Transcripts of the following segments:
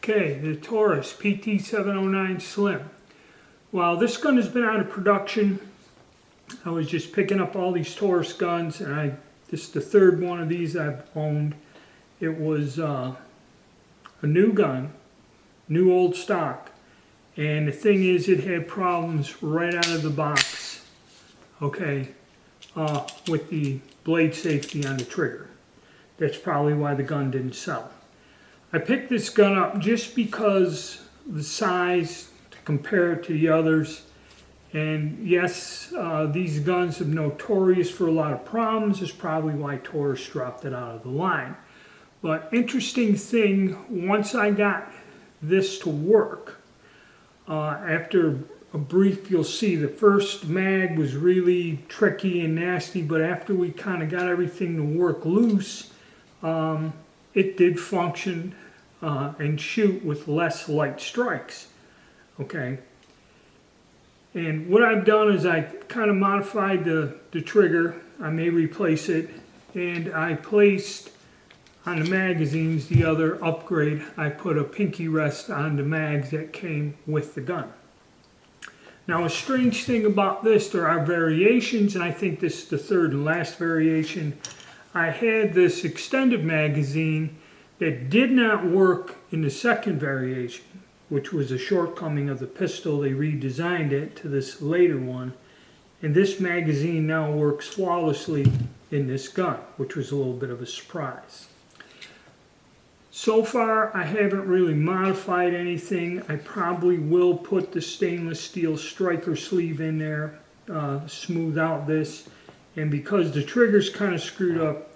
Okay, the Taurus PT709 Slim. While this gun has been out of production, I was just picking up all these Taurus guns, and this is the third one of these I've owned. It was a new gun, new old stock, and the thing is, it had problems right out of the box, okay, with the blade safety on the trigger. That's probably why the gun didn't sell. I picked this gun up just because the size, to compare it to the others. And yes, these guns are notorious for a lot of problems. That's probably why Taurus dropped it out of the line. But interesting thing, once I got this to work, after a brief, you'll see the first mag was really tricky and nasty, but after we kind of got everything to work loose, it did function and shoot with less light strikes. Okay. And what I've done is I kind of modified the trigger. I may replace it. And I placed on the magazines the other upgrade. I put a pinky rest on the mags that came with the gun. Now a strange thing about this, there are variations, and I think this is the third and last variation. I had this extended magazine that did not work in the second variation, which was a shortcoming of the pistol. They redesigned it to this later one, and this magazine now works flawlessly in this gun, which was a little bit of a surprise. So far, I haven't really modified anything. I probably will put the stainless steel striker sleeve in there, smooth out this, and because the trigger's kind of screwed up,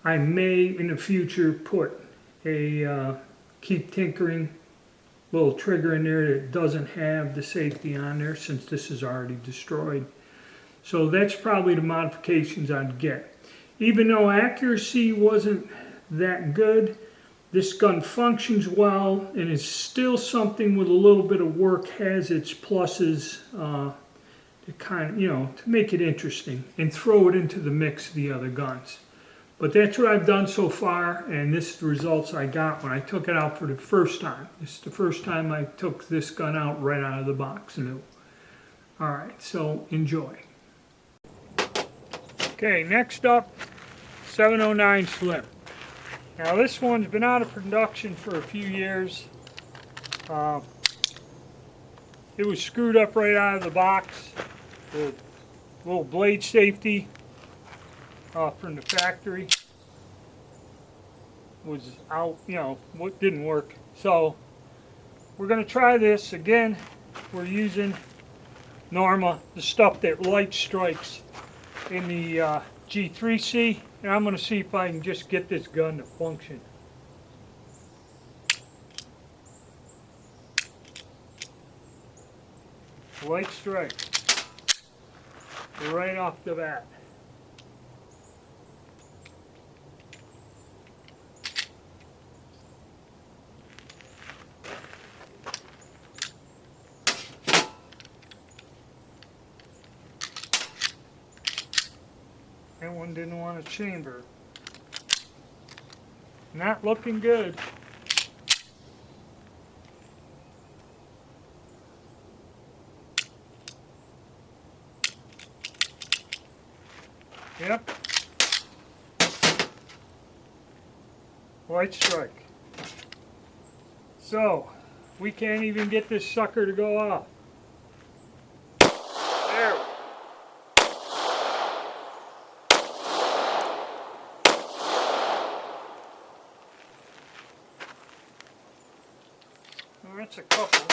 I may in the future put a keep tinkering little trigger in there that doesn't have the safety on there, since this is already destroyed. So that's probably the modifications I'd get. Even though accuracy wasn't that good, this gun functions well and is still something with a little bit of work, has its pluses to kind of, to make it interesting and throw it into the mix of the other guns. But that's what I've done so far, and this is the results I got when I took it out for the first time. This is the first time I took this gun out right out of the box new. Alright, so enjoy. Okay, next up, 709 Slim. Now this one's been out of production for a few years. It was screwed up right out of the box. The little blade safety from the factory was out, what didn't work. So we're going to try this again. We're using Norma, the stuff that light strikes in the G3C, and I'm going to see if I can just get this gun to function. Light strike right off the bat. That one didn't want a chamber. Not looking good. Yep. Light strike. So, we can't even get this sucker to go off. There. Well, that's a couple.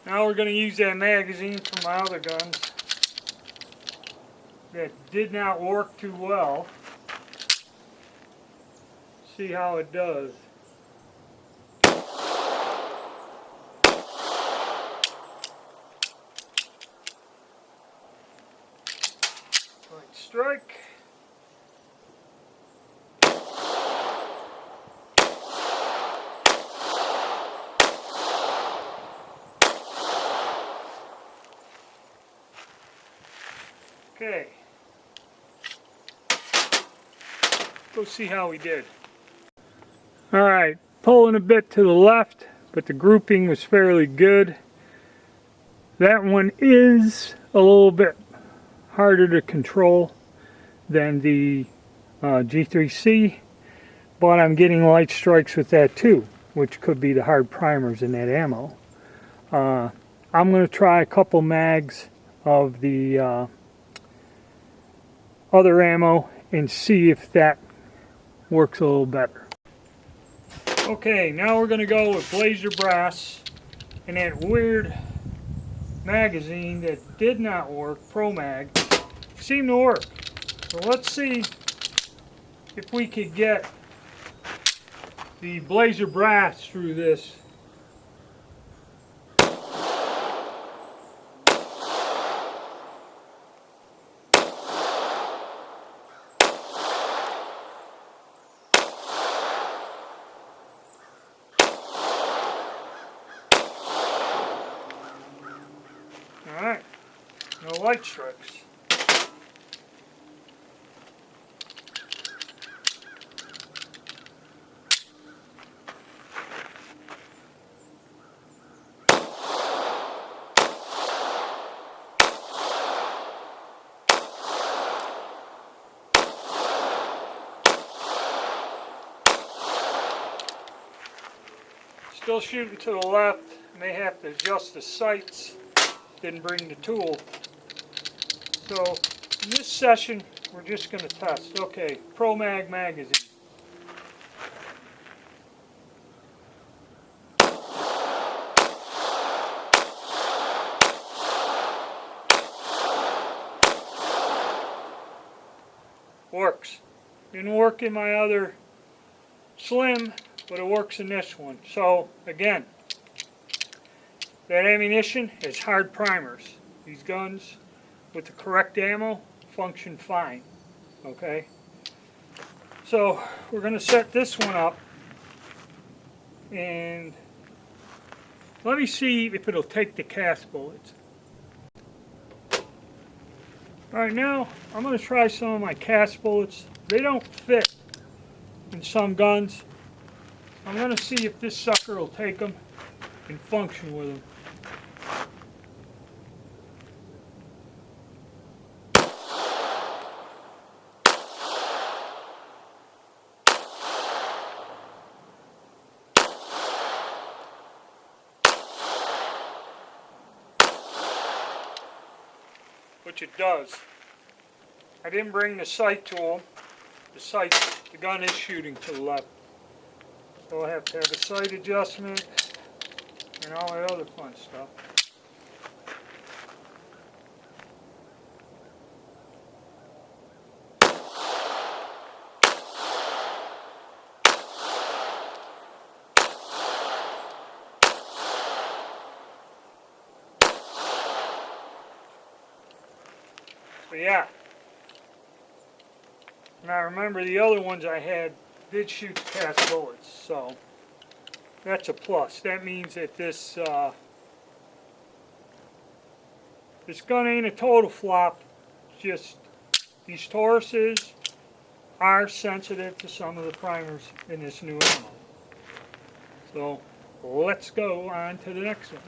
Now we're going to use that magazine from my other guns that did not work too well. See how it does. strike. Okay. Go see how we did. Alright, pulling a bit to the left, but the grouping was fairly good. That one is a little bit harder to control than the G3C, but I'm getting light strikes with that too, which could be the hard primers in that ammo. I'm going to try a couple mags of the other ammo and see if that works a little better. Okay, now we're going to go with Blazer Brass and that weird magazine that did not work, Pro Mag, seemed to work. So let's see if we could get the Blazer Brass through this. Alright, no light strikes. Still shooting to the left. May have to adjust the sights. Didn't bring the tool. So in this session we're just going to test. Okay, Pro Mag magazine. Works. Didn't work in my other Slim, but it works in this one. So again, that ammunition is hard primers. These guns with the correct ammo function fine. Okay? So we're going to set this one up and let me see if it'll take the cast bullets. Alright, now I'm going to try some of my cast bullets. They don't fit in some guns. I'm going to see if this sucker will take them and function with them. Which it does. I didn't bring the sight tool. The gun is shooting to the left. So I have to have a sight adjustment and all that other fun stuff. But yeah. Now remember the other ones I had did shoot the cast bullets, so that's a plus. That means that this gun ain't a total flop. Just these Tauruses are sensitive to some of the primers in this new ammo. So let's go on to the next one.